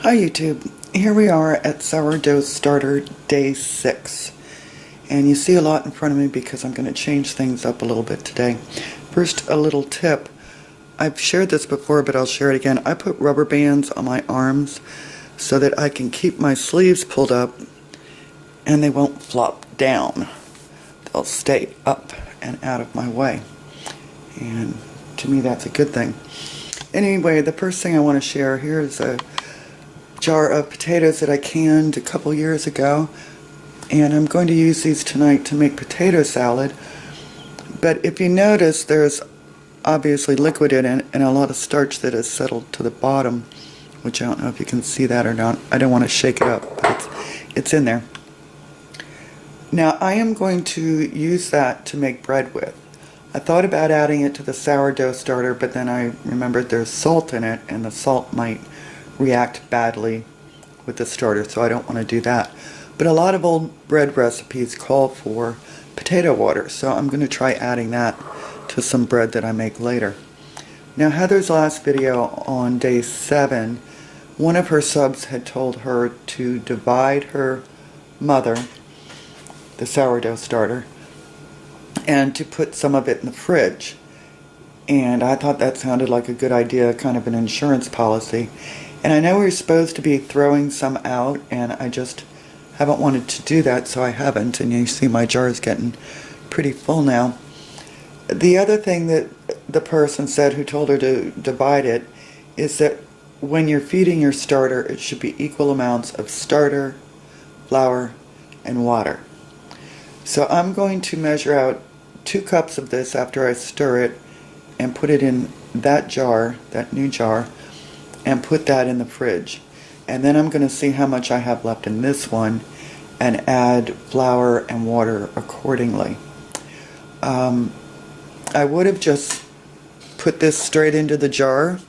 Hi YouTube, here we are at Sourdough Starter Day 6. And you see a lot in front of me because I'm going to change things up a little bit today. First, a little tip. I've shared this before, but I'll share it again. I put rubber bands on my arms so that I can keep my sleeves pulled up and they won't flop down. They'll stay up and out of my way. And to me that's a good thing. Anyway, the first thing I want to share here is a jar of potatoes that I canned a couple years ago, and I'm going to use these tonight to make potato salad. But if you notice, there's obviously liquid in it and a lot of starch that has settled to the bottom, which I don't know if you can see that or not. I don't want to shake it up, but it's in there. Now I am going to use that to make bread with. I thought about adding it to the sourdough starter, but then I remembered there's salt in it and the salt might react badly with the starter, so I don't want to do that. But a lot of old bread recipes call for potato water, so I'm going to try adding that to some bread that I make later. Now Heather's last video on day 7, one of her subs had told her to divide her mother, the sourdough starter, and to put some of it in the fridge. And I thought that sounded like a good idea, kind of an insurance policy. And I know we're supposed to be throwing some out, and I just haven't wanted to do that, so I haven't. And you see my jar is getting pretty full now. The other thing that the person said who told her to divide it is that when you're feeding your starter, it should be equal amounts of starter, flour, and water. So I'm going to measure out 2 cups of this after I stir it and put it in that jar, that new jar, and put that in the fridge. And then I'm going to see how much I have left in this one and add flour and water accordingly. I would have just put this straight into the jar,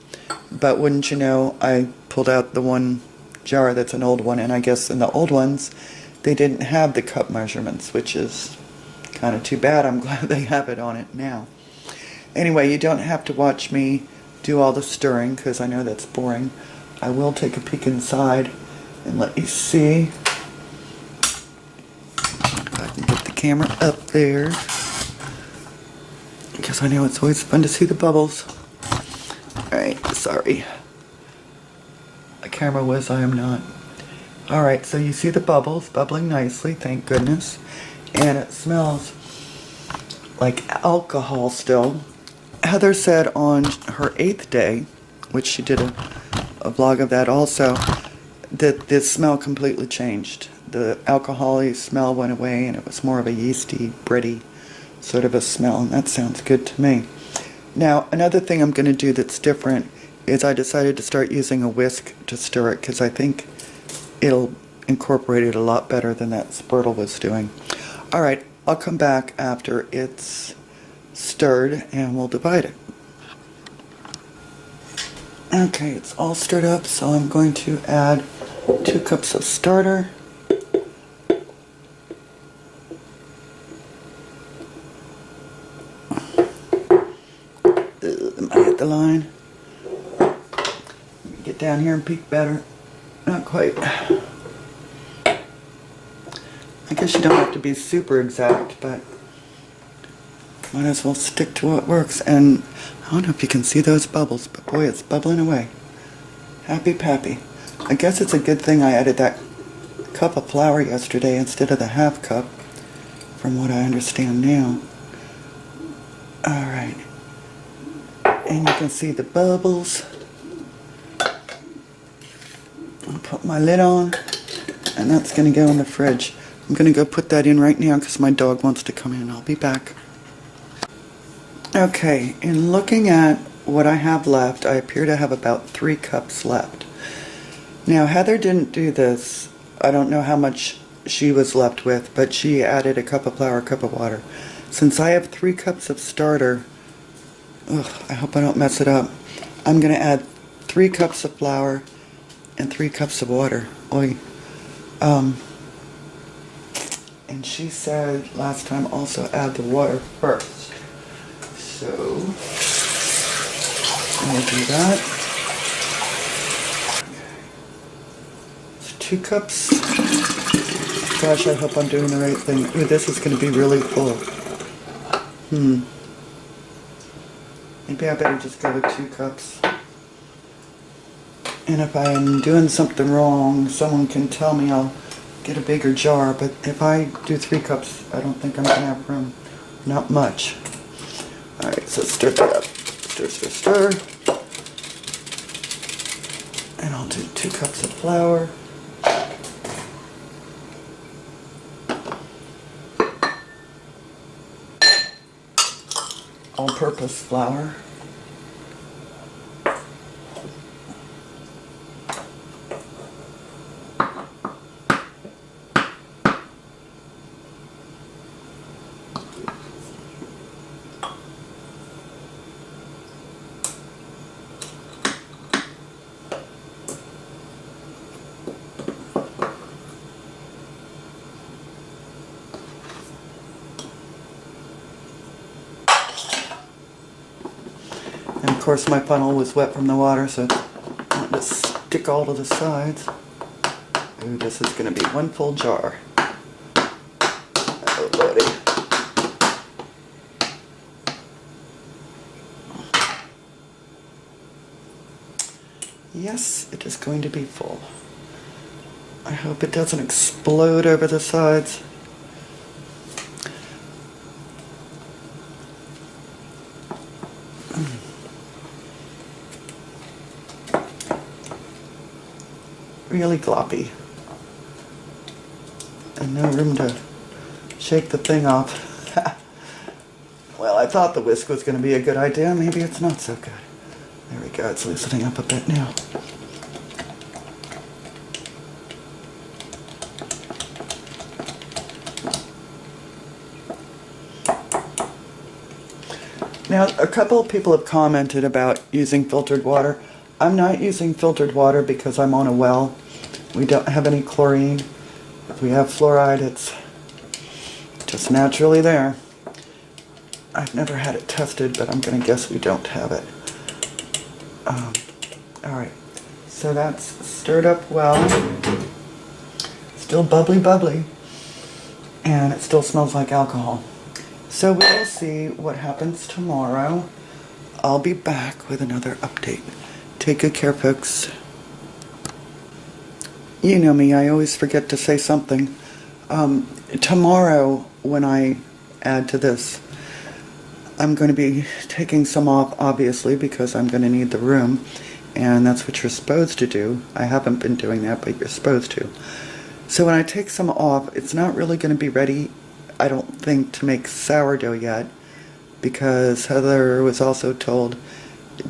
but wouldn't you know, I pulled out the one jar that's an old one, and I guess in the old ones they didn't have the cup measurements, which is kind of too bad. I'm glad they have it on it now. Anyway, you don't have to watch me do all the stirring because I know that's boring. I will take a peek inside and let you see. If I can get the camera up there, because I know it's always fun to see the bubbles. Alright, sorry. A camera whiz, I am not. Alright, so you see the bubbles bubbling nicely, thank goodness. And it smells like alcohol still. Heather said on her 8th day, which she did a vlog of that also, that the smell completely changed. The alcohol-y smell went away and it was more of a yeasty, bready sort of a smell, and that sounds good to me. Now, another thing I'm going to do that's different is I decided to start using a whisk to stir it because I think it'll incorporate it a lot better than that Spurtle was doing. Alright, I'll come back after it's stirred and we'll divide it. Okay, it's all stirred up, so I'm going to add 2 cups of starter. Am I at the line? Get down here and peek better. Not quite. I guess you don't have to be super exact, but might as well stick to what works. And I don't know if you can see those bubbles, but boy, it's bubbling away. Happy pappy. I guess it's a good thing I added that cup of flour yesterday instead of the half cup, from what I understand now. Alright. And you can see the bubbles. I'll put my lid on, and that's going to go in the fridge. I'm going to go put that in right now because my dog wants to come in. I'll be back. Okay, in looking at what I have left, I appear to have about 3 cups left. Now, Heather didn't do this. I don't know how much she was left with, but she added a cup of flour, a cup of water. Since I have 3 cups of starter, I hope I don't mess it up, I'm going to add 3 cups of flour and 3 cups of water. Oy. And she said last time also add the water first. So, I'll do that. 2 cups. Gosh, I hope I'm doing the right thing. Ooh, this is going to be really full. Maybe I better just go with 2 cups. And if I'm doing something wrong, someone can tell me, I'll get a bigger jar. But if I do 3 cups, I don't think I'm going to have room. Not much. Alright, so stir that up. Stir, stir, stir. And I'll do 2 cups of flour. All-purpose flour. And of course my funnel was wet from the water, so it's not to stick all to the sides. Ooh, this is going to be 1 full jar. Oh, lordy. Yes, it is going to be full. I hope it doesn't explode over the sides. Really gloppy. And no room to shake the thing off. Well, I thought the whisk was going to be a good idea. Maybe it's not so good. There we go. It's loosening up a bit now. Now, a couple of people have commented about using filtered water. I'm not using filtered water because I'm on a well. We don't have any chlorine. If we have fluoride, it's just naturally there. I've never had it tested, but I'm going to guess we don't have it. Alright, so that's stirred up well. Still bubbly, bubbly. And it still smells like alcohol. So we will see what happens tomorrow. I'll be back with another update. Take good care, folks. You know me, I always forget to say something. Tomorrow, when I add to this, I'm going to be taking some off, obviously, because I'm going to need the room, and that's what you're supposed to do. I haven't been doing that, but you're supposed to. So when I take some off, it's not really going to be ready, I don't think, to make sourdough yet, because Heather was also told,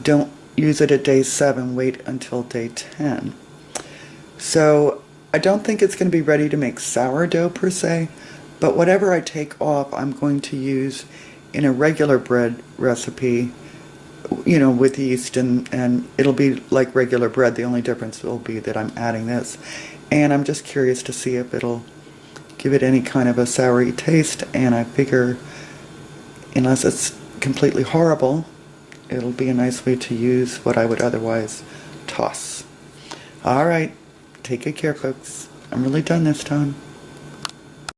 don't use it at day 7, wait until day 10. So I don't think it's going to be ready to make sourdough per se, but whatever I take off I'm going to use in a regular bread recipe, you know, with yeast, and it'll be like regular bread. The only difference will be that I'm adding this. And I'm just curious to see if it'll give it any kind of a soury taste, and I figure unless it's completely horrible, it'll be a nice way to use what I would otherwise toss. Alright, take good care, folks. I'm really done this time.